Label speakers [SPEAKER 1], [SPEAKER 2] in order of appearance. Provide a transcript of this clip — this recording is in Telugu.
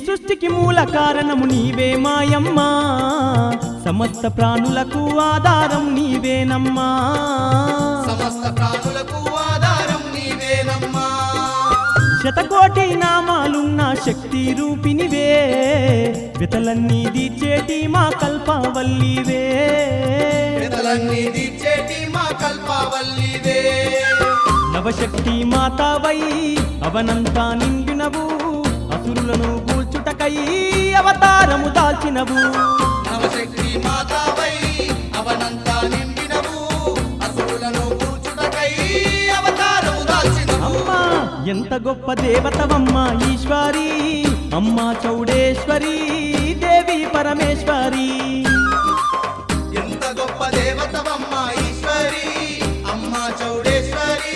[SPEAKER 1] సృష్టికి మూల కారణము నీవే మాయమ్మా, సమస్త ప్రాణులకు ఆధారం నీవేనమ్మా,
[SPEAKER 2] సమస్త ప్రాణులకు ఆధారం నీవేనమ్మా.
[SPEAKER 1] శతకోటి నామాలున్న శక్తి రూపినివే, వితలన్నీ తీర్చేటి మా కల్పవల్లివే,
[SPEAKER 2] వితలన్నీ తీర్చేటి మా కల్పవల్లివే.
[SPEAKER 1] నవశక్తి మాతావై అవనంతా నిండినవు, అసురులను కూల్చుటకై అవతారము దాల్చినవు.
[SPEAKER 2] నవశక్తి మాతావై అవనంతా నిండినవు, అసురులను కూల్చుటకై అవతారము దాల్చినవు.
[SPEAKER 1] అమ్మా ఎంత గొప్ప దేవతవమ్మా ఈశ్వరి, అమ్మా చౌడేశ్వరి దేవి పరమేశ్వరి.
[SPEAKER 2] ఎంత గొప్ప దేవతవమ్మా ఈశ్వరి, అమ్మా చౌడేశ్వరి